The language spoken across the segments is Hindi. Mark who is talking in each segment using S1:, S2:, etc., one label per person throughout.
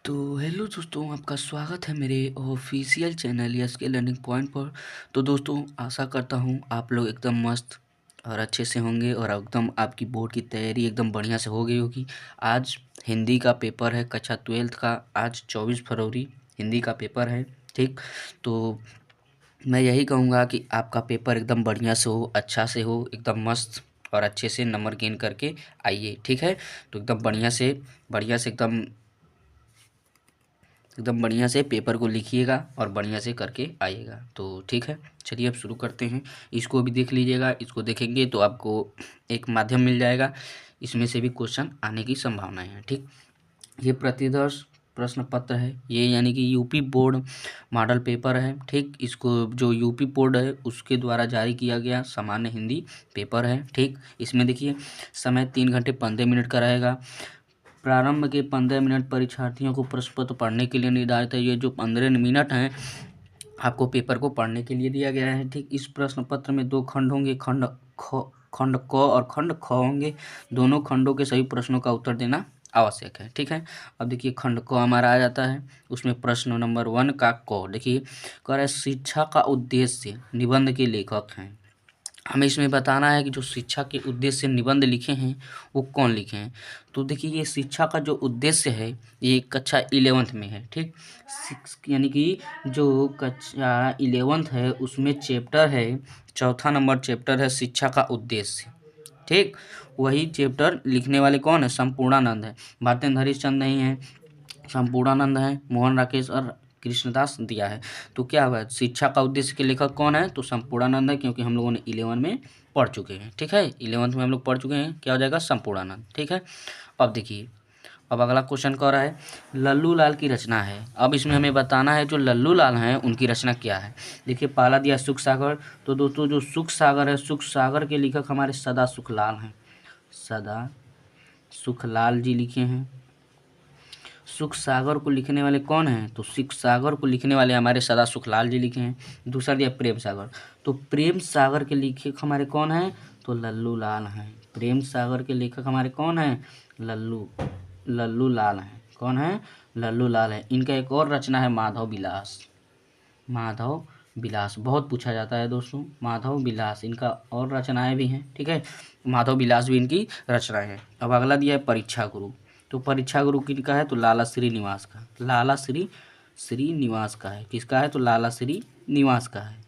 S1: तो हेलो दोस्तों, आपका स्वागत है मेरे ऑफिशियल चैनल यस के लर्निंग पॉइंट पर। तो दोस्तों, आशा करता हूँ आप लोग एकदम मस्त और अच्छे से होंगे और एकदम आपकी बोर्ड की तैयारी एकदम बढ़िया से हो गई होगी। आज हिंदी का पेपर है कक्षा 12th का। आज 24 फरवरी हिंदी का पेपर है। ठीक, तो मैं यही कहूँगा कि आपका पेपर एकदम बढ़िया से हो, अच्छा से हो, एकदम मस्त और अच्छे से नंबर गेन करके आइए। ठीक है, तो एकदम बढ़िया से एकदम बढ़िया से पेपर को लिखिएगा और बढ़िया से करके आइएगा। तो ठीक है, चलिए अब शुरू करते हैं। इसको भी देख लीजिएगा, इसको देखेंगे तो आपको एक माध्यम मिल जाएगा, इसमें से भी क्वेश्चन आने की संभावना है। ठीक, ये प्रतिदर्श प्रश्न पत्र है ये, यानी कि यूपी बोर्ड मॉडल पेपर है। ठीक, इसको जो यूपी बोर्ड है उसके द्वारा जारी किया गया सामान्य हिंदी पेपर है। ठीक, इसमें देखिए समय 3 घंटे 15 मिनट का रहेगा। प्रारंभ के 15 मिनट परीक्षार्थियों को प्रश्न पत्र पढ़ने के लिए निर्धारित है। ये जो 15 मिनट हैं आपको पेपर को पढ़ने के लिए दिया गया है। ठीक, इस प्रश्न पत्र में 2 खंड होंगे, खंड क और खंड ख होंगे। दोनों खंडों के सभी प्रश्नों का उत्तर देना आवश्यक है। ठीक है, अब देखिए खंड क हमारा आ जाता है, उसमें प्रश्न नंबर 1 का क देखिए कह रहा है शिक्षा का उद्देश्य निबंध के लेखक हैं। हमें इसमें बताना है कि जो शिक्षा के उद्देश्य से निबंध लिखे हैं वो कौन लिखे हैं। तो देखिए ये शिक्षा का जो उद्देश्य है ये कक्षा 11th में है। ठीक, यानी कि जो कक्षा 11th है उसमें चैप्टर है, चौथा नंबर चैप्टर है शिक्षा का उद्देश्य। ठीक, वही चैप्टर लिखने वाले कौन है? संपूर्णानंद है। भारतेंद्र हरिश्चंद्र नहीं है, संपूर्णानंद है, मोहन राकेश और कृष्णदास दिया है। तो क्या हुआ, शिक्षा का उद्देश्य के लेखक कौन है? तो संपूर्णानंद है, क्योंकि हम लोगों ने 11 में पढ़ चुके हैं। ठीक है, 11th में हम लोग पढ़ चुके हैं, क्या हो जाएगा? संपूर्णानंद। ठीक है, अब देखिए अब अगला क्वेश्चन कह रहा है लल्लू लाल की रचना है। अब इसमें हमें बताना है जो लल्लू लाल हैं उनकी रचना क्या है। देखिए पहला दिया सुख सागर। तो दोस्तों जो सुख सागर है, सुख सागर के लेखक हमारे सदा सुखलाल हैं। सदा सुखलाल जी लिखे हैं। सुख सागर को लिखने वाले कौन हैं? तो सुख सागर को लिखने वाले हमारे सदा सुखलाल जी लिखे हैं। दूसरा दिया प्रेम सागर। तो प्रेम सागर के लेखक हमारे कौन हैं? तो लल्लू लाल हैं। प्रेम सागर के लेखक हमारे कौन हैं? लल्लू लाल हैं। कौन है? लल्लू लाल है। इनका एक और रचना है माधव विलास। माधव विलास बहुत पूछा जाता है दोस्तों, माधव विलास इनका और रचनाएं भी हैं। ठीक है, माधव विलास भी इनकी रचना है। अब अगला दिया है परीक्षा गुरु। तो परीक्षा गुरु किनका है? तो लाला श्रीनिवास का। लाला श्रीनिवास का है। किसका है? तो लाला श्रीनिवास का है।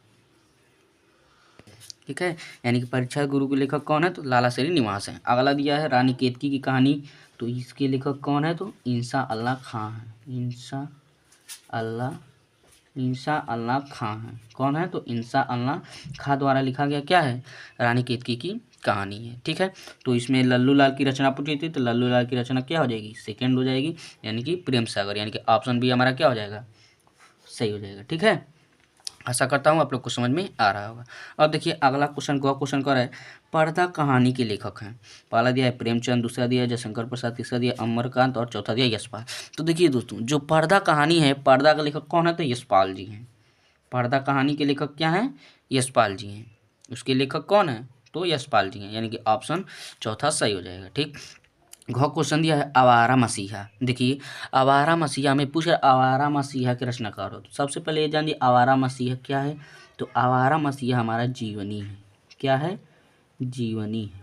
S1: ठीक है, यानी कि परीक्षा गुरु के लेखक कौन है? तो लाला श्रीनिवास है। अगला दिया है रानी केतकी की कहानी। तो इसके लेखक कौन है? तो इंसा अल्लाह खां है। अल्लाह इंसा अल्लाह खां है। कौन है? तो इंसा अल्लाह खां द्वारा लिखा गया क्या है? रानी केतकी की कहानी है। ठीक है, तो इसमें लल्लू लाल की रचना पूछी थी, तो लल्लू लाल की रचना क्या हो जाएगी? सेकंड हो जाएगी, यानी कि प्रेम सागर, यानी कि ऑप्शन बी हमारा क्या हो जाएगा? सही हो जाएगा। ठीक है, आशा करता हूँ आप लोग को समझ में आ रहा होगा। अब देखिए अगला क्वेश्चन कर रहा है पर्दा कहानी के लेखक हैं। पहला दिया है प्रेमचंद, दूसरा दिया है जयशंकर प्रसाद, तीसरा दिया अमरकांत और चौथा दिया यशपाल। तो देखिए दोस्तों जो पर्दा कहानी है, पर्दा का लेखक कौन है? तो यशपाल जी हैं। पर्दा कहानी के लेखक क्या हैं? यशपाल जी हैं। उसके लेखक कौन है? तो यशपाल जी हैं, यानी कि ऑप्शन चौथा सही हो जाएगा। ठीक, घ क्वेश्चन दिया है आवारा मसीहा। देखिए आवारा मसीहा में पूछ आवारा मसीहा के रचनाकार हो। तो सबसे पहले ये जानिए आवारा मसीहा क्या है। तो आवारा मसीहा हमारा जीवनी है। क्या है? जीवनी है,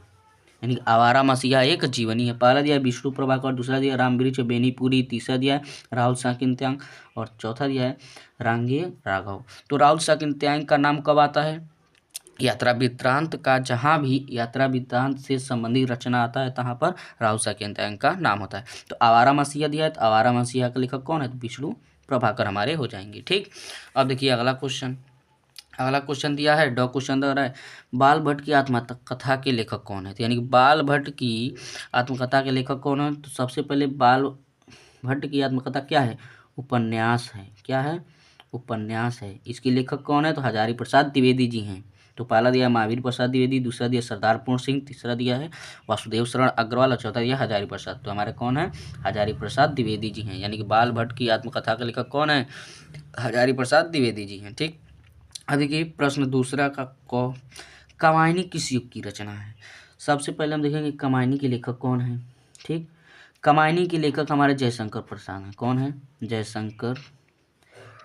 S1: यानी कि आवारा मसीहा एक जीवनी है। पहला दिया है विष्णु प्रभाकर, दूसरा दिया रामवृक्ष बेनीपुरी, तीसरा दिया है राहुल साकिन्त्यांग और चौथा दिया है रांगे राघव। तो राहुल साकिन्त्यांग का नाम कब आता है? यात्रा वृत्तांत का, जहाँ भी यात्रा वृत्तांत से संबंधित रचना आता है तहाँ पर राहुल साकेन्त्यांग का नाम होता है। तो आवारा मसीहा दिया है, तो आवारा मसीहा का लेखक कौन है? तो विष्णु प्रभाकर हमारे हो जाएंगे। ठीक, अब देखिए अगला क्वेश्चन दिया है डॉ क्वेश्चन दे रहा है बाल भट्ट की आत्मकथा के लेखक कौन है। तो यानी कि बाल भट्ट की आत्मकथा के लेखक कौन है? तो सबसे पहले बाल भट्ट की आत्मकथा क्या है? उपन्यास है। क्या है? उपन्यास है। इसके लेखक कौन है? तो हजारी प्रसाद द्विवेदी जी हैं। तो पहला दिया महावीर प्रसाद द्विवेदी, दूसरा दिया सरदार पूर्ण सिंह, तीसरा दिया है वासुदेव शरण अग्रवाल और चौथा दिया हजारी प्रसाद। तो हमारे कौन है? हजारी प्रसाद द्विवेदी जी हैं, यानी कि बाल भट्ट की आत्मकथा के लेखक कौन है? हजारी प्रसाद द्विवेदी जी हैं। ठीक, अब देखिए प्रश्न दूसरा का कामायनी किस युग की रचना है। सबसे पहले हम देखेंगे कामायनी के लेखक कौन है। ठीक, कमायनी के लेखक हमारे जयशंकर प्रसाद हैं। कौन है? जयशंकर।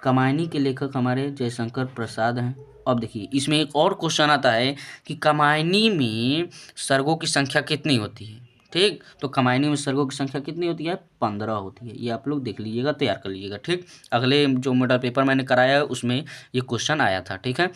S1: कमायनी के लेखक हमारे जयशंकर प्रसाद हैं। अब देखिए इसमें एक और क्वेश्चन आता है कि कमायनी में सर्गों की संख्या कितनी होती है। ठीक, तो कमायनी में सर्गों की संख्या कितनी होती है? 15 होती है। ये आप लोग देख लीजिएगा, तैयार कर लीजिएगा। ठीक, अगले जो मॉडल पेपर मैंने कराया है उसमें ये क्वेश्चन आया था। ठीक है,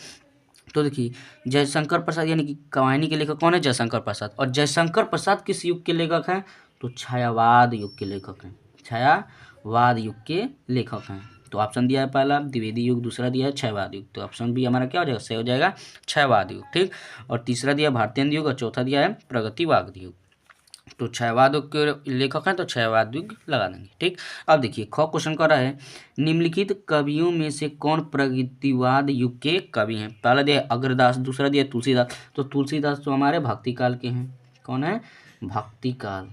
S1: तो देखिए जयशंकर प्रसाद यानी कि कमायनी के लेखक कौन है? जयशंकर प्रसाद। और जयशंकर प्रसाद किस युग के लेखक हैं? तो छायावाद युग के लेखक हैं। छायावाद युग के लेखक हैं। तो ऑप्शन दिया है पहला द्विवेदी युग, दूसरा दिया है छायावाद युग। तो ऑप्शन बी हमारा क्या हो जाएगा? सही हो जाएगा छायावाद युग। ठीक, और तीसरा दिया भारतेंद्र युग और चौथा दिया है प्रगतिवाद युग। तो छायावाद युग के लेखक हैं तो छायावाद युग लगा देंगे। ठीक, अब देखिए ख क्वेश्चन कर रहा है निम्नलिखित कवियों में से कौन प्रगतिवाद युग के कवि हैं? पहला दिया अग्रदास, दूसरा दिया तुलसीदास। तो तुलसीदास तो हमारे भक्ति काल के हैं। कौन है? भक्ति काल।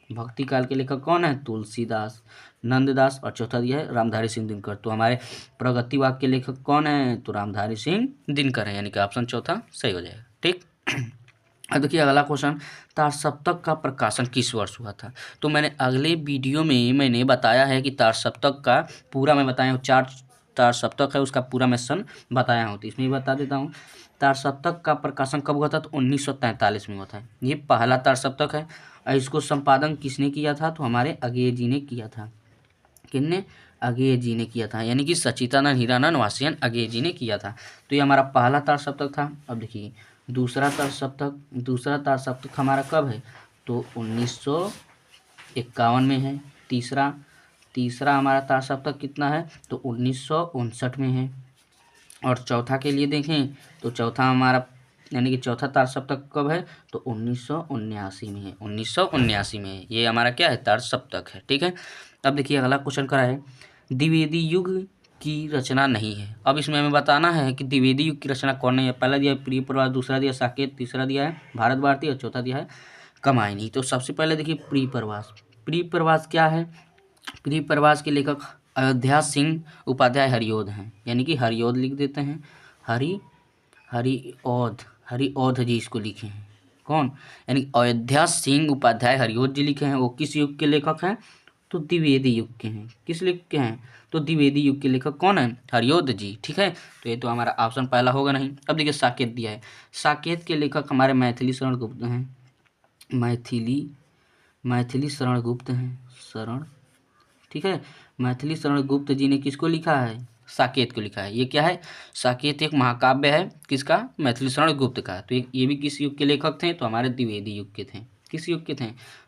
S1: भक्ति काल के लेखक कौन है? तुलसीदास, नंददास और चौथा दिया है रामधारी सिंह दिनकर। तो हमारे प्रगतिवाद के लेखक कौन है? तो रामधारी सिंह दिनकर है, यानी कि ऑप्शन चौथा सही हो जाएगा। ठीक, अब देखिए अगला क्वेश्चन, तारसप्तक का प्रकाशन किस वर्ष हुआ था? तो मैंने अगले वीडियो में मैंने बताया है कि तारसप्तक का पूरा मैं बताया हूँ, 4 तारसप्तक है उसका पूरा मैं सन बताया हूँ। तो इसमें भी बता देता हूँ तारसप्तक का प्रकाशन कब हुआ था? तो 1943 में हुआ था। ये पहला तारसप्तक है और इसको संपादन किसने किया था? तो हमारे अगेय जी ने किया था। किसने? अगेय जी ने किया था, यानी कि सच्चिदानंद हीरानंद वासियन अगेय जी ने किया था। तो ये हमारा पहला तारसप्तक था। अब देखिए दूसरा तारसप्तक हमारा कब है? तो 1951 में है। तीसरा हमारा तारसप्तक कितना है? तो 1959 में है। और चौथा के लिए देखें तो चौथा हमारा यानी कि चौथा तारसप्तक कब है? तो 1979 में है। 1979 में है। ये हमारा क्या है? तारसप्तक है। ठीक है, अब देखिए अगला क्वेश्चन करा है द्विवेदी युग की रचना नहीं है। अब इसमें हमें बताना है कि द्विवेदी युग की रचना कौन नहीं है। पहला दिया है प्रिय प्रवास, दूसरा दिया साकेत, तीसरा दिया है भारत भारती और चौथा दिया है कमायनी। तो सबसे पहले देखिए प्रिय प्रवास। प्रिय प्रवास क्या है? प्रिय प्रवास के लेखक अयोध्या सिंह उपाध्याय हरिओध हैं, यानी कि हरिओध लिख देते हैं। हरिओध जी इसको लिखे हैं। कौन? यानी अयोध्या सिंह उपाध्याय हरिओध जी लिखे हैं। वो किस युग के लेखक हैं? तो द्विवेदी युग के हैं। किस युग के हैं? तो द्विवेदी युग के लेखक कौन है? हरिओध जी। ठीक है, तो ये तो हमारा ऑप्शन पहला होगा नहीं। अब देखिए साकेत दिया है। साकेत के लेखक हमारे मैथिली शरण गुप्त हैं। मैथिली शरण गुप्त हैं। ठीक है, मैथिली शरण गुप्त जी ने किसको लिखा है? साकेत को लिखा है। ये क्या है? साकेत एक महाकाव्य है। किसका? मैथिली शरण गुप्त का। तो ये भी किस युग के लेखक थे? तो हमारे द्विवेदी युग के थे। किस युग के थे?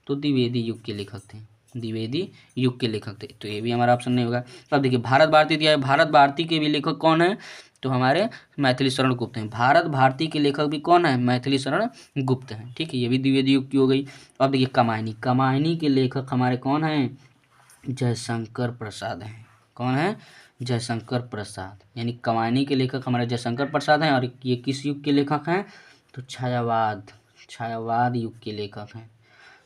S1: तो द्विवेदी युग के लेखक थे। द्विवेदी युग के लेखक थे। तो ये भी हमारा ऑप्शन नहीं होगा। अब देखिए भारत भारती दिया है। भारत भारती के भी लेखक कौन है? तो हमारे मैथिली शरण गुप्त हैं। भारत भारती के लेखक भी कौन है? मैथिली शरण गुप्त हैं। ठीक है, ये भी द्विवेदी युग की हो गई। अब देखिए कमायनी के लेखक हमारे कौन हैं? जयशंकर प्रसाद हैं। कौन है? जयशंकर प्रसाद, यानी कमायनी के लेखक हमारे जयशंकर प्रसाद हैं। और ये किस युग के लेखक हैं? तो छायावाद युग के लेखक हैं।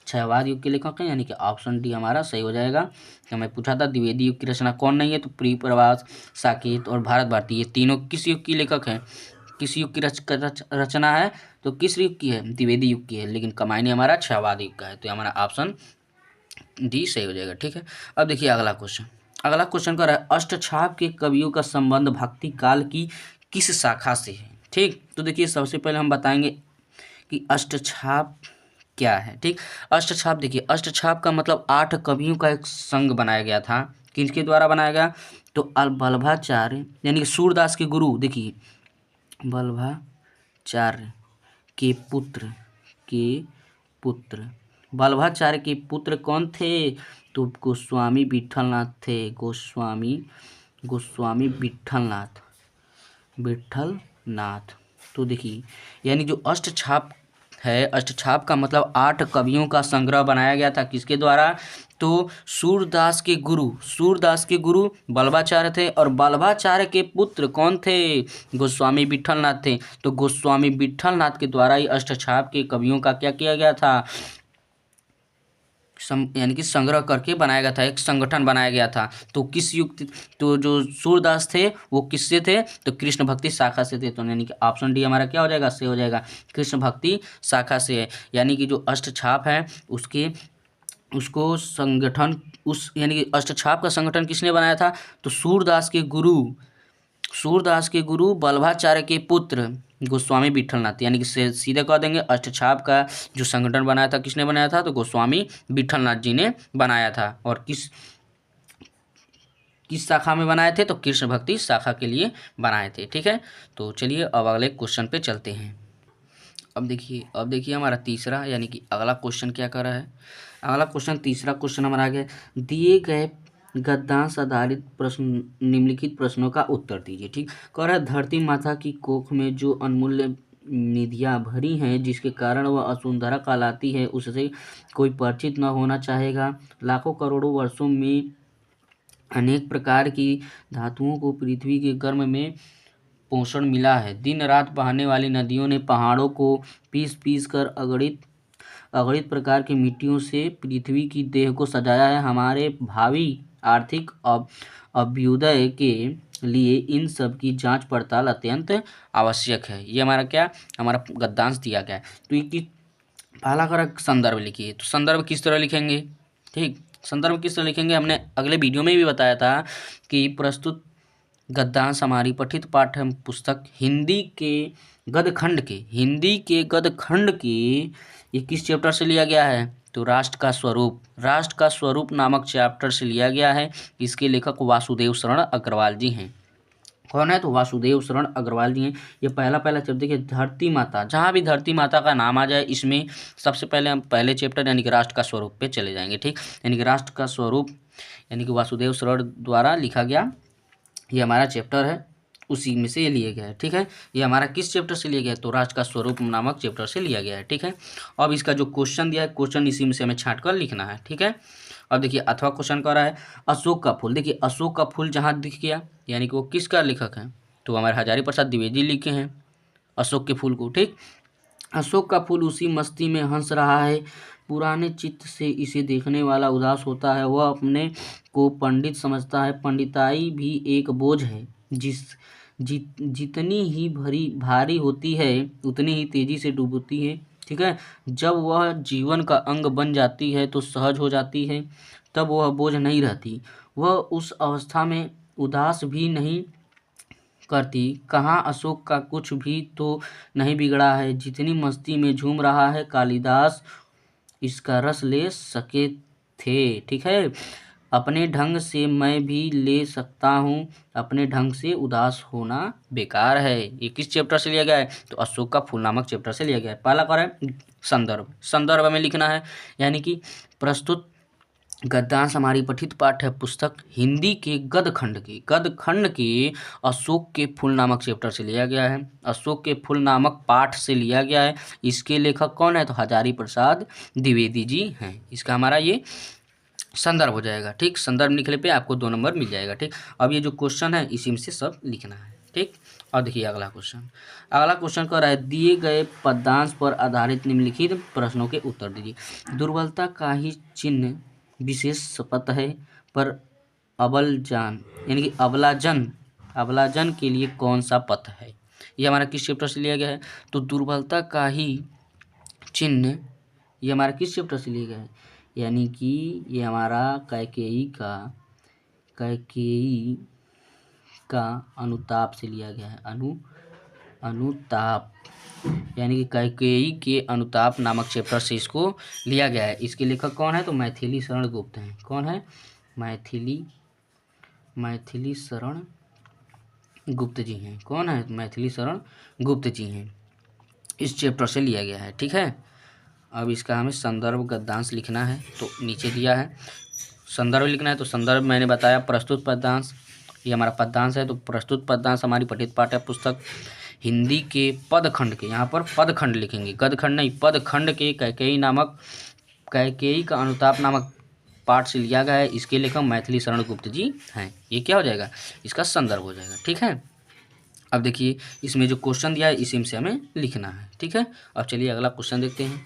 S1: छायावाद युग के लेखक हैं, यानी कि ऑप्शन डी हमारा सही हो जाएगा। तो मैं पूछा था द्विवेदी युग की रचना कौन नहीं है? तो प्रिय प्रवास, साकेत और भारत भारती, ये तीनों किस युग की लेखक हैं? किस युग की रचना है? तो किस युग की है? द्विवेदी युग की है। लेकिन कमायनी हमारा छायावाद युग का है। तो हमारा ऑप्शन डी सही हो जाएगा। ठीक है, अब देखिए अगला क्वेश्चन कर रहा है अष्टछाप के कवियों का संबंध भक्ति काल की किस शाखा से है? ठीक, तो देखिए सबसे पहले हम बताएंगे कि अष्टछाप क्या है। ठीक, अष्टछाप देखिए अष्टछाप का मतलब 8 कवियों का एक संघ बनाया गया था। किसके द्वारा बनाया गया? तो बल्भाचार्य यानी कि सूरदास के गुरु। देखिए बल्भाचार्य के पुत्र बल्भाचार्य के पुत्र कौन थे? तो गोस्वामी विठलनाथ थे। गोस्वामी विठलनाथ। तो देखिए यानी जो अष्टछाप है, अष्टछाप का मतलब 8 कवियों का संग्रह बनाया गया था। किसके द्वारा? तो सूरदास के गुरु बल्भाचार्य थे। और बल्भाचार्य के पुत्र कौन थे? गोस्वामी विठलनाथ थे। तो गोस्वामी विठलनाथ के द्वारा ही अष्टछाप के कवियों का क्या किया गया था? यानी कि संग्रह करके बनाया गया था, एक संगठन बनाया गया था। तो किस युग? तो जो सूरदास थे वो किससे थे? तो कृष्ण भक्ति शाखा से थे। तो यानी कि ऑप्शन डी हमारा क्या हो जाएगा? सही हो जाएगा, कृष्ण भक्ति शाखा से है। यानी कि जो अष्टछाप है उसके उसको संगठन उस यानी कि अष्टछाप का संगठन किसने बनाया था? तो सूरदास के गुरु बल्भाचार्य के पुत्र गोस्वामी विठलनाथ, यानी कि सीधे कह देंगे अष्टछाप का जो संगठन बनाया था किसने बनाया था? तो गोस्वामी विठलनाथ जी ने बनाया था। और किस शाखा में बनाए थे? तो कृष्ण भक्ति शाखा के लिए बनाए थे। ठीक है, तो चलिए अब अगले क्वेश्चन पे चलते हैं। अब देखिए हमारा तीसरा यानी कि अगला क्वेश्चन क्या कर रहा है। अगला क्वेश्चन, तीसरा क्वेश्चन हमारा आ गया, दिए गए गद्यांश आधारित प्रश्न निम्नलिखित प्रश्नों का उत्तर दीजिए। ठीक, कह रहा है धरती माता की कोख में जो अनमूल्य निधियां भरी हैं जिसके कारण वह वसुंधरा कहलाती है, उससे कोई परिचित न होना चाहेगा। लाखों करोड़ों वर्षों में अनेक प्रकार की धातुओं को पृथ्वी के गर्भ में पोषण मिला है। दिन रात बहने वाली नदियों ने पहाड़ों को पीस पीस कर अगणित प्रकार की मिट्टियों से पृथ्वी की देह को सजाया है। हमारे भावी आर्थिक अभ्युदय के लिए इन सब की जांच पड़ताल अत्यंत आवश्यक है। ये हमारा क्या, हमारा गद्यांश दिया गया है। तो ये पहला कर संदर्भ लिखिए। तो संदर्भ किस तरह लिखेंगे? ठीक, संदर्भ किस तरह लिखेंगे हमने अगले वीडियो में भी बताया था कि प्रस्तुत गद्यांश हमारी पठित पाठ्य पुस्तक हिंदी के गद्यखंड के ये किस चैप्टर से लिया गया है? तो राष्ट्र का स्वरूप नामक चैप्टर से लिया गया है। इसके लेखक वासुदेव शरण अग्रवाल जी हैं। कौन है? तो वासुदेव शरण अग्रवाल जी हैं। ये पहला चैप्टर देखिए, धरती माता, जहाँ भी धरती माता का नाम आ जाए इसमें सबसे पहले हम पहले चैप्टर यानी कि राष्ट्र का स्वरूप पे चले जाएंगे। ठीक, यानी कि राष्ट्र का स्वरूप यानी कि वासुदेव शरण द्वारा लिखा गया ये हमारा चैप्टर है, उसी में से ये लिया गया है। ठीक है, ये हमारा किस चैप्टर से लिया गया है? तो राष्ट्र का स्वरूप नामक चैप्टर से लिया गया है। ठीक है, अब इसका जो क्वेश्चन दिया है, क्वेश्चन इसी में से हमें छांट कर लिखना है। ठीक है, अब देखिए अथवा क्वेश्चन कर रहा है अशोक का फूल। देखिए अशोक का फूल जहाँ दिख गया यानी कि वो किसका लेखक है? तो हमारे हजारी प्रसाद द्विवेदी लिखे हैं अशोक के फूल को। ठीक, अशोक का फूल उसी मस्ती में हंस रहा है, पुराने चित्त से इसे देखने वाला उदास होता है। वह अपने को पंडित समझता है। पंडिताई भी एक बोझ है, जितनी ही भारी होती है उतनी ही तेजी से डूबती है। ठीक है, जब वह जीवन का अंग बन जाती है तो सहज हो जाती है, तब वह बोझ नहीं रहती। वह उस अवस्था में उदास भी नहीं करती। कहाँ अशोक का कुछ भी तो नहीं बिगड़ा है, जितनी मस्ती में झूम रहा है कालिदास इसका रस ले सके थे। ठीक है, अपने ढंग से मैं भी ले सकता हूँ, अपने ढंग से उदास होना बेकार है। ये किस चैप्टर से लिया गया है? तो अशोक का फूल नामक चैप्टर से लिया गया है। पहला कौन है? संदर्भ हमें लिखना है, यानी कि प्रस्तुत गद्यांश हमारी पठित पाठ्य पुस्तक हिंदी के गद्यखंड के अशोक के फूल नामक चैप्टर से लिया गया है। अशोक के फूल नामक पाठ से लिया गया है। इसके लेखक कौन है? तो हजारी प्रसाद द्विवेदी जी हैं। इसका हमारा ये संदर्भ हो जाएगा। ठीक, संदर्भ लिखने पे आपको 2 नंबर मिल जाएगा। ठीक, अब ये जो क्वेश्चन है इसी में से सब लिखना है। ठीक, और देखिए अगला क्वेश्चन कर रहा है दिए गए पदांश पर आधारित निम्नलिखित प्रश्नों के उत्तर दीजिए। दुर्बलता का ही चिन्ह विशेष पद है, पर अबलजान यानी कि अबलाजन के लिए कौन सा पद है? ये हमारा किस चैप्टर से लिया गया है? तो दुर्बलता का ही चिन्ह ये हमारा किस चैप्टर से लिया गया है? यानी कि ये हमारा कैकेयी का अनुताप से लिया गया है। अनुताप यानी कि कैकेयी के अनुताप नामक चैप्टर से इसको लिया गया है। इसके लेखक कौन है? तो मैथिली शरण गुप्त हैं। कौन है? मैथिली शरण गुप्त जी हैं। कौन है? मैथिली शरण गुप्त जी हैं। इस चैप्टर से लिया गया है। ठीक है, अब इसका हमें संदर्भ गद्यांश लिखना है। तो नीचे दिया है संदर्भ लिखना है। तो संदर्भ मैंने बताया प्रस्तुत पद्यांश, ये हमारा पद्यांश है। तो प्रस्तुत पद्यांश हमारी पठित पाठ्य पुस्तक हिंदी के पदखंड के, यहाँ पर पदखंड लिखेंगे, गद्यखंड नहीं, पदखंड के कैकेयी का अनुताप नामक पाठ से लिया गया है। इसके लेखक मैथिली शरण गुप्त जी हैं। ये क्या हो जाएगा? इसका संदर्भ हो जाएगा। ठीक है, अब देखिए इसमें जो क्वेश्चन दिया है इसी में से हमें लिखना है। ठीक है, अब चलिए अगला क्वेश्चन देखते हैं।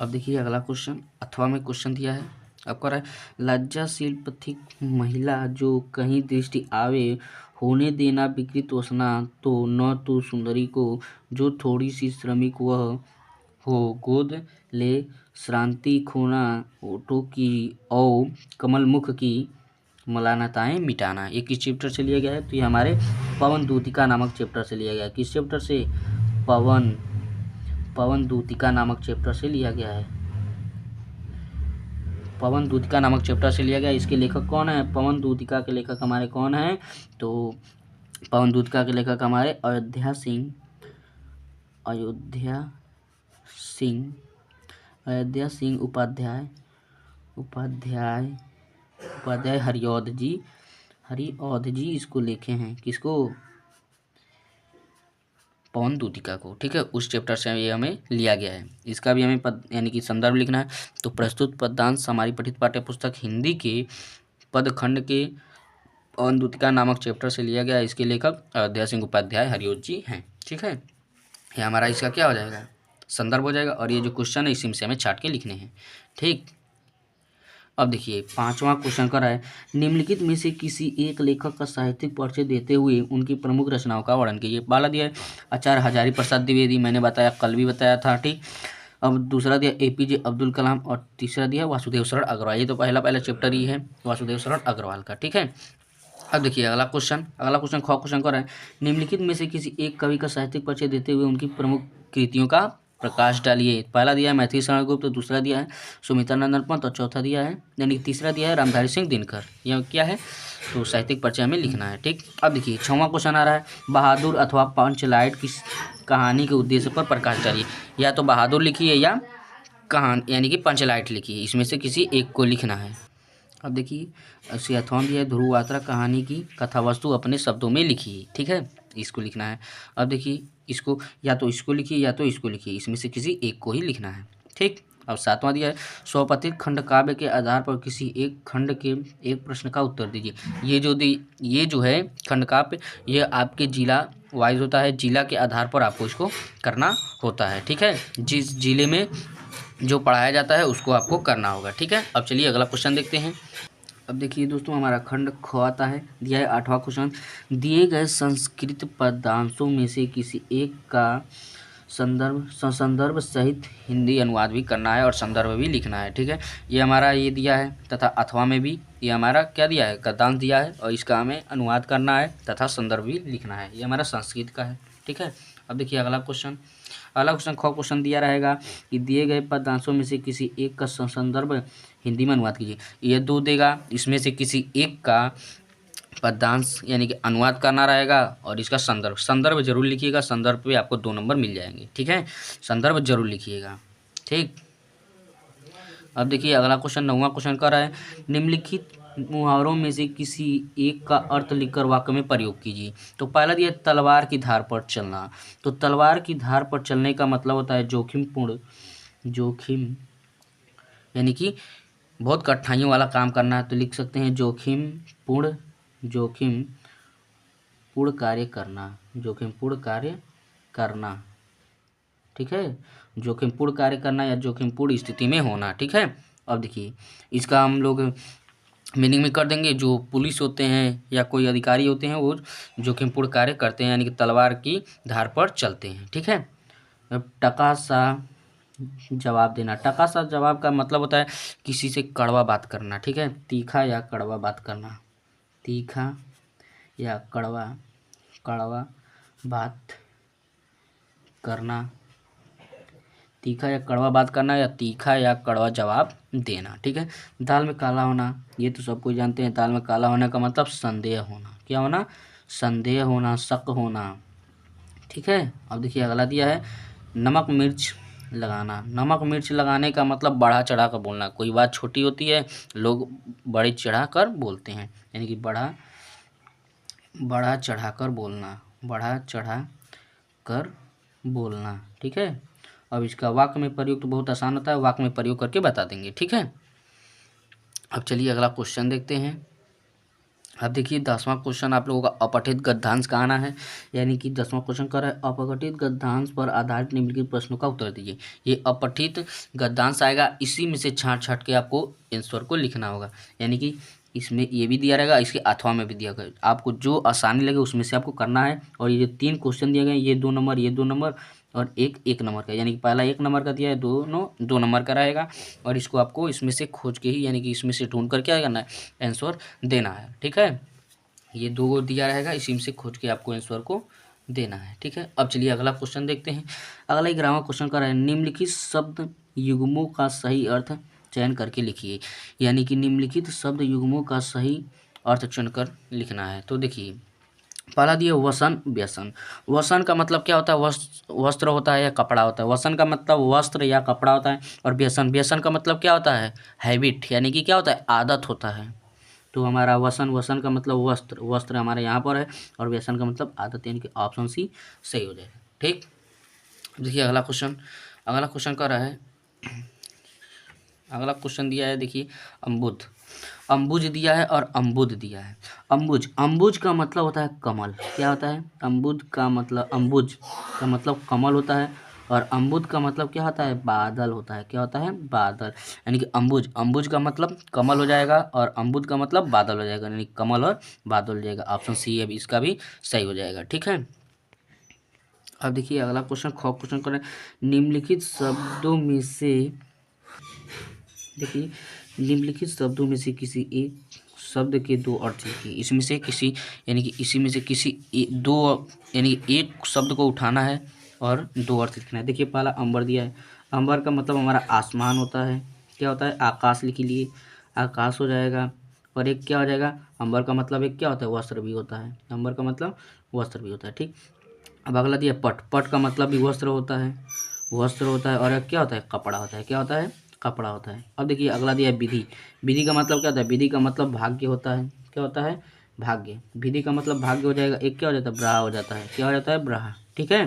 S1: अब देखिए अगला क्वेश्चन अथवा में क्वेश्चन दिया है। अब कह रहा है लज्जाशील पथिक महिला जो कहीं दृष्टि आवे, होने देना विकृत वसना, तो न तो सुंदरी को जो थोड़ी सी श्रमिक वह हो गोद ले श्रांति खोना ओठों की औ कमल मुख की मलानताएं मिटाना, ये किस चैप्टर से लिया गया है? तो ये हमारे पवन दूतिका नामक चैप्टर से लिया गया है। किस चैप्टर से? पवन दूतिका नामक चैप्टर से लिया गया है। पवन दूतिका नामक चैप्टर से लिया गया। इसके लेखक कौन है? पवन दूतिका के लेखक हमारे कौन हैं? तो पवन दूतिका के लेखक हमारे अयोध्या सिंह उपाध्याय हरिऔध जी इसको लिखे हैं। किसको? पवन दूतिका को। ठीक है, उस चैप्टर से ये हमें लिया गया है। इसका भी हमें पद यानी कि संदर्भ लिखना है। तो प्रस्तुत पद्यांश हमारी पठित पाठ्य पुस्तक हिंदी के पदखंड के पवन दूतिका नामक चैप्टर से लिया गया है। इसके लेखक अयोध्या सिंह उपाध्याय हरिऔध जी हैं। ठीक है, ये हमारा इसका क्या हो जाएगा? संदर्भ हो जाएगा। और ये जो क्वेश्चन है इसी से हमें छाट के लिखने हैं। ठीक, अब देखिए 5वां क्वेश्चन कर रहा है, निम्नलिखित में से किसी एक लेखक का साहित्यिक परिचय देते हुए उनकी प्रमुख रचनाओं का वर्णन कीजिए। पहला दिया है आचार्य हजारी प्रसाद द्विवेदी, मैंने बताया, कल भी बताया था। ठीक, अब दूसरा दिया एपीजे अब्दुल कलाम और तीसरा दिया वासुदेव शरण अग्रवाल। ये तो पहला चैप्टर ही है वासुदेव शरण अग्रवाल का। ठीक है, अब देखिए अगला क्वेश्चन ख क्वेश्चन कर रहा है, निम्नलिखित में से किसी एक कवि का साहित्यिक परिचय देते हुए उनकी प्रमुख कृतियों का प्रकाश डालिए। पहला दिया है मैथिली शरण गुप्त, दूसरा दिया है सुमित्रानंदन पंत और चौथा दिया है यानी तीसरा दिया है रामधारी सिंह दिनकर। यह क्या है? तो साहित्यिक परिचय हमें लिखना है। ठीक, अब देखिए 6वां क्वेश्चन आ रहा है, बहादुर अथवा पंचलाइट की कहानी के उद्देश्य पर प्रकाश डालिए। या तो बहादुर लिखिए या कहानी यानी कि पंचलाइट लिखिए, इसमें से किसी एक को लिखना है। अब देखिए अथवा दिया है ध्रुव यात्रा कहानी की कथावस्तु अपने शब्दों में लिखिए। ठीक है, इसको लिखना है। अब देखिए इसको या तो इसको लिखिए या तो इसको लिखिए, इसमें से किसी एक को ही लिखना है। ठीक, अब 7वां दिया है स्वपतित खंड काव्य के आधार पर किसी एक खंड के एक प्रश्न का उत्तर दीजिए। ये जो है खंड काव्य ये आपके जिला वाइज होता है, जिला के आधार पर आपको इसको करना होता है। ठीक है, जिस जिले में जो पढ़ाया जाता है उसको आपको करना होगा। ठीक है, अब चलिए अगला क्वेश्चन देखते हैं। अब देखिए दोस्तों हमारा खंड ख आता है, दिया है 8वां क्वेश्चन, दिए गए संस्कृत पदांशों में से किसी एक का संदर्भ सहित हिंदी अनुवाद भी करना है और संदर्भ भी लिखना है। ठीक है, ये हमारा ये दिया है तथा अथवा में भी ये हमारा क्या दिया है? गद्यांश दिया है और इसका हमें अनुवाद करना है तथा संदर्भ भी लिखना है। ये हमारा संस्कृत का है। ठीक है, अब देखिए अगला क्वेश्चन ख क्वेश्चन दिया रहेगा कि दिए गए पदांशों में से किसी एक का संदर्भ हिंदी में अनुवाद कीजिए। ये 2 देगा, इसमें से किसी एक का पदांश यानी कि अनुवाद करना रहेगा और इसका संदर्भ जरूर लिखिएगा। संदर्भ पे आपको 2 नंबर मिल जाएंगे। ठीक है, संदर्भ जरूर लिखिएगा। ठीक, अब देखिए अगला क्वेश्चन 9वां क्वेश्चन कर रहा है, निम्नलिखित मुहावरों में से किसी एक का अर्थ लिखकर वाक्य में प्रयोग कीजिए। तो पहला दिया तलवार की धार पर चलना। तो तलवार की धार पर चलने का मतलब होता है जोखिम यानी कि बहुत कठिनाइयों वाला काम करना है। तो लिख सकते हैं जोखिमपूर्ण कार्य करना। ठीक है, जोखिमपूर्ण कार्य करना या जोखिमपूर्ण स्थिति में होना। ठीक है, अब देखिए इसका हम लोग मीनिंग में कर देंगे। जो पुलिस होते हैं या कोई अधिकारी होते हैं वो जोखिमपूर्ण कार्य करते हैं यानी कि तलवार की धार पर चलते हैं। ठीक है, अब टका सा जवाब देना। टका सा जवाब का मतलब होता है किसी से कड़वा बात करना। ठीक है, तीखा या कड़वा बात करना, तीखा या कड़वा बात करना, तीखा या कड़वा बात करना या तीखा या कड़वा जवाब देना। ठीक है, दाल में काला होना, ये तो सब कोई जानते हैं। दाल में काला होने का मतलब संदेह होना। क्या होना? संदेह होना, शक होना। ठीक है, अब देखिए अगला दिया है नमक मिर्च लगाना। नमक मिर्च लगाने का मतलब बढ़ा चढ़ा कर बोलना। कोई बात छोटी होती है लोग बड़े चढ़ा कर बोलते हैं यानी कि बढ़ा चढ़ा कर बोलना। ठीक है, अब इसका वाक्य में प्रयोग तो बहुत आसान होता है, वाक्य में प्रयोग करके बता देंगे। ठीक है, अब चलिए अगला क्वेश्चन देखते हैं। अब देखिए 10वां क्वेश्चन आप लोगों का अपठित गद्यांश का आना है यानी कि 10वां क्वेश्चन कर रहा है अपठित गद्यांश पर आधारित निम्नलिखित प्रश्नों का उत्तर दीजिए। ये अपठित गद्यांश आएगा, इसी में से छांट के आपको आंसर को लिखना होगा। यानी कि इसमें ये भी दिया रहेगा, इसके अथवा में भी दिया गया, आपको जो आसानी लगे उसमें से आपको करना है। और ये जो 3 क्वेश्चन दिए गए, ये 2 नंबर, ये 2 नंबर और एक 1 नंबर का, यानी कि पहला 1 नंबर का दिया है, दोनों 2 नंबर का रहेगा। और इसको आपको इसमें से खोज के ही, यानी कि इसमें से ढूंढ कर क्या करना है, आंसर देना है। ठीक है, ये 2 दिया रहेगा, इसी में से खोज के आपको आंसर को देना है। ठीक है, अब चलिए अगला क्वेश्चन देखते हैं। अगला ही ग्रामर क्वेश्चन का है, निम्नलिखित शब्द युग्मों का सही अर्थ चयन करके लिखिए। यानी कि निम्नलिखित शब्द युग्मों का सही अर्थ चुन कर लिखना है। तो देखिए, पहला दिया वसन व्यसन। वसन का मतलब क्या होता है, वस्त्र होता है या कपड़ा होता है। वसन का मतलब वस्त्र या कपड़ा होता है। और व्यसन, व्यसन का मतलब क्या होता है, हैबिट, यानी कि क्या होता है, आदत होता है। तो हमारा वसन, वसन का मतलब वस्त्र, वस्त्र हमारे यहाँ पर है। और व्यसन का मतलब आदत, यानी कि ऑप्शन सी सही हो जाएगा। ठीक, देखिए अगला क्वेश्चन। अगला क्वेश्चन कर रहा है, अगला क्वेश्चन दिया है, देखिए अम्बुद। अम्बुज दिया है और अम्बुद दिया है। अम्बुज, अम्बुज का मतलब होता है कमल। क्या होता है, अम्बुज का मतलब, अम्बुज का मतलब कमल होता है। और अम्बुद का मतलब क्या होता है, बादल होता है। क्या होता है, बादल। यानी कि अम्बुज, अम्बुज का मतलब कमल हो जाएगा और अम्बुद का मतलब बादल हो जाएगा, यानी कमल और बादल हो जाएगा। ऑप्शन सी है इसका भी सही हो जाएगा। ठीक है, अब देखिए अगला क्वेश्चन, ख क्वेश्चन करें, निम्नलिखित शब्दों में से, देखिए निम्नलिखित शब्दों में से किसी एक शब्द के 2 अर्थ लिखिए। इसमें से किसी, यानी कि इसी में से किसी 2, यानी कि एक शब्द को उठाना है और 2 अर्थ लिखना है। देखिए पहला अंबर दिया है। अंबर का मतलब हमारा आसमान होता है। क्या होता है, आकाश लिख लिए, आकाश हो जाएगा। और एक क्या हो जाएगा, अंबर का मतलब एक क्या होता है, वस्त्र भी होता है। अंबर का मतलब वस्त्र भी होता है। ठीक, अब अगला दिया पट। पट का मतलब भी वस्त्र होता है, वस्त्र होता है। और एक क्या होता है, कपड़ा होता है। क्या होता है, कपड़ा होता है। अब देखिए अगला दिया है विधि। विधि का मतलब क्या होता है, विधि का मतलब भाग्य होता है। क्या होता है, भाग्य। विधि का मतलब भाग्य हो जाएगा। एक क्या हो जाता है, ब्राह हो जाता है। क्या हो जाता है, ब्राह। ठीक है,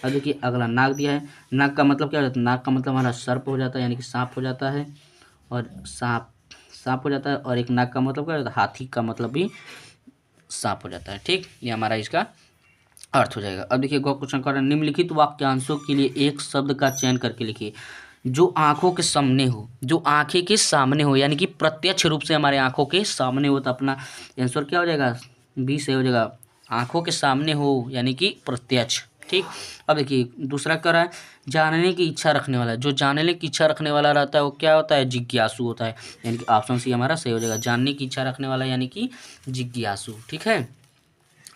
S1: अब देखिए अगला नाग दिया है। नाग का मतलब क्या हो जाता है, नाग का मतलब हमारा सर्प हो जाता है, यानी कि सांप हो जाता है। और सांप, सांप हो जाता है। और एक नाग का मतलब क्या हो जाता है, हाथी का मतलब भी सांप हो जाता है। ठीक, ये हमारा इसका अर्थ हो जाएगा। अब देखिए गौ क्वेश्चन कर रहे हैं, निम्नलिखित वाक्यांशों के लिए एक शब्द का चयन करके लिखिए जो आंखों के सामने हो, जो आंखें के सामने हो, यानी कि प्रत्यक्ष रूप से हमारे आंखों के सामने हो। तो अपना आंसर क्या हो जाएगा, बी सही हो जाएगा। आंखों के सामने हो यानी कि प्रत्यक्ष। ठीक, अब देखिए दूसरा क्या रहा है, जानने की इच्छा रखने वाला। जो जानने की इच्छा रखने वाला रहता है वो क्या होता है, जिज्ञासु होता है। यानी कि ऑप्शन सी हमारा सही हो जाएगा, जानने की इच्छा रखने वाला यानी कि जिज्ञासु। ठीक है,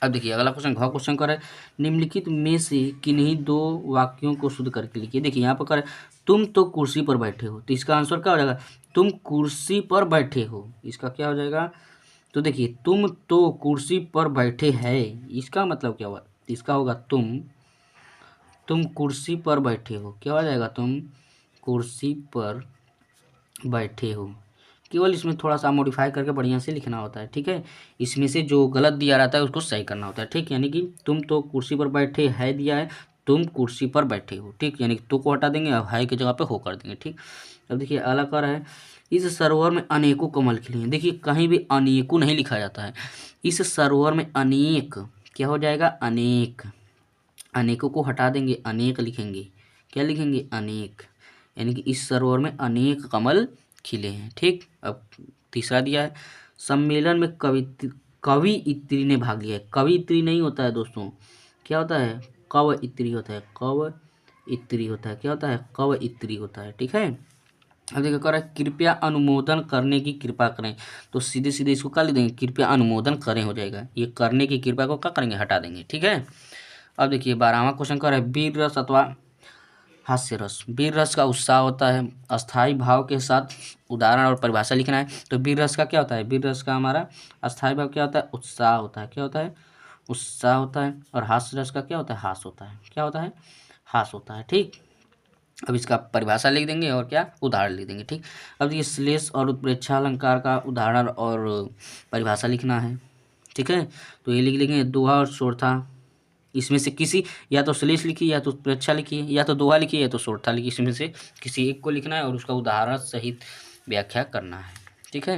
S1: अब देखिए अगला क्वेश्चन, घ क्वेश्चन कर है, निम्नलिखित में से किन्हीं 2 वाक्यों को शुद्ध करके लिखिए। देखिए यहाँ पर कर, तुम तो कुर्सी पर बैठे हो। तो इसका आंसर क्या हो जाएगा, तुम कुर्सी पर बैठे हो। इसका क्या हो जाएगा, तो देखिए तुम तो कुर्सी पर बैठे है, इसका मतलब क्या हुआ, इसका होगा तुम कुर्सी पर बैठे हो। क्या हो जाएगा, तुम कुर्सी पर बैठे हो। केवल इसमें थोड़ा सा मॉडिफाई करके बढ़िया से लिखना होता है। ठीक है, इसमें से जो गलत दिया रहता है उसको सही करना होता है। ठीक, यानी कि तुम तो कुर्सी पर बैठे है दिया है, तुम कुर्सी पर बैठे हो। ठीक, यानी कि तो को हटा देंगे और है की जगह पे हो कर देंगे। ठीक, अब देखिए अगला कर है, इस सरोवर में अनेकों कमल खिले हैं। देखिए कहीं भी अनेकों नहीं लिखा जाता है, इस सरोवर में अनेक क्या हो जाएगा, अनेक। अनेकों को हटा देंगे, अनेक लिखेंगे। क्या लिखेंगे, अनेक। यानी कि इस सरोवर में अनेक कमल खिले हैं। ठीक, अब तीसरा दिया है, सम्मेलन में कवयित्री ने भाग लिया है। कवयित्री नहीं होता है दोस्तों, क्या होता है, कवयित्री होता है। कवयित्री होता है, क्या होता है, कवयित्री होता है। ठीक है, अब देखिए कह रहा है, कृपया अनुमोदन करने की कृपा करें। तो सीधे सीधे इसको क्या लिख देंगे, कृपया अनुमोदन करें हो जाएगा। ये करने की कृपा को क्या करेंगे, हटा देंगे। ठीक है, अब देखिए 12वां क्वेश्चन कर रहा है, वीर रस अथवा हास्य रस। वीर रस का उत्साह होता है, अस्थाई भाव के साथ उदाहरण और परिभाषा लिखना है। तो वीर रस का क्या होता है, वीर रस का हमारा अस्थाई भाव क्या होता है, उत्साह होता है। क्या होता है, उत्साह होता है। और हास्य रस का क्या होता है, हास होता है। क्या होता है, हास होता है। ठीक, अब इसका परिभाषा लिख देंगे और क्या, उदाहरण लिख देंगे। ठीक, अब ये श्लेष और उत्प्रेक्षा अलंकार का उदाहरण और परिभाषा लिखना है। ठीक है, तो ये लिख लेंगे, दोहा और सोरठा। इसमें से किसी, या तो श्लेष लिखिए, या तो उत्प्रेक्षा लिखिए, या तो दोहा लिखिए, या तो सोरठा लिखिए। इसमें से किसी एक को लिखना है और उसका उदाहरण सहित व्याख्या करना है। ठीक है,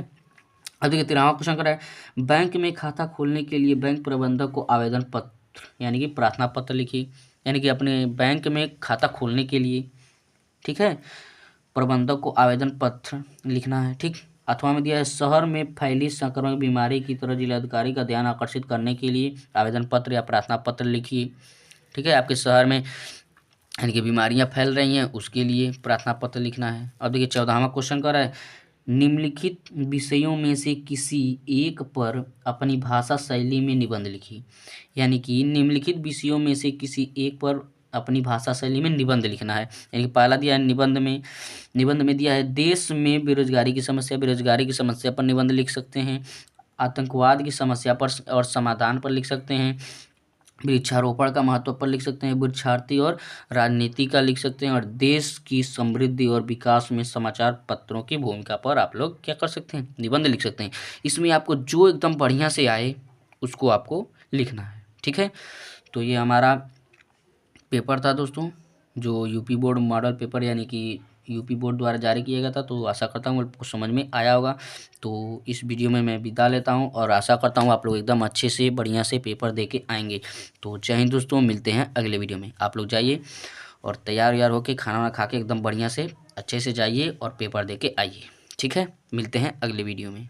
S1: अब देखिए 13वां क्वेश्चन कर रहा है, बैंक में खाता खोलने के लिए बैंक प्रबंधक को आवेदन पत्र यानी कि प्रार्थना पत्र लिखिए। यानी कि अपने बैंक में खाता खोलने के लिए, ठीक है, प्रबंधक को आवेदन पत्र लिखना है। ठीक, अथवा में दिया है शहर में फैली संक्रामक बीमारी की तरह जिलाधिकारी का ध्यान आकर्षित करने के लिए आवेदन पत्र या प्रार्थना पत्र लिखिए। ठीक है, आपके शहर में यानी कि बीमारियां फैल रही हैं, उसके लिए प्रार्थना पत्र लिखना है। अब देखिए 14वां क्वेश्चन कर रहा है निम्नलिखित विषयों में से किसी एक पर अपनी भाषा शैली में निबंध लिखिए। यानी कि निम्नलिखित विषयों में से किसी एक पर अपनी भाषा शैली में निबंध लिखना है। यानी कि पहला दिया है निबंध में दिया है देश में बेरोजगारी की समस्या पर निबंध लिख सकते हैं, आतंकवाद की समस्या पर और समाधान पर लिख सकते हैं, वृक्षारोपण का महत्व पर लिख सकते हैं, वृक्षार्थी और राजनीति का लिख सकते हैं, और देश की समृद्धि और विकास में समाचार पत्रों की भूमिका पर आप लोग क्या कर सकते हैं, निबंध लिख सकते हैं। इसमें आपको जो एकदम बढ़िया से आए उसको आपको लिखना है। ठीक है, तो ये हमारा पेपर था दोस्तों, जो यूपी बोर्ड मॉडल पेपर यानी कि यूपी बोर्ड द्वारा जारी किया गया था। तो आशा करता हूँ आपको समझ में आया होगा। तो इस वीडियो में मैं विदा लेता हूँ और आशा करता हूँ आप लोग एकदम अच्छे से बढ़िया से पेपर दे के आएंगे। तो जय हिंद दोस्तों, मिलते हैं अगले वीडियो में। आप लोग जाइए और तैयार होकर खाना वाना खा के एकदम बढ़िया से अच्छे से जाइए और पेपर दे के आइए। ठीक है, मिलते हैं अगले वीडियो में।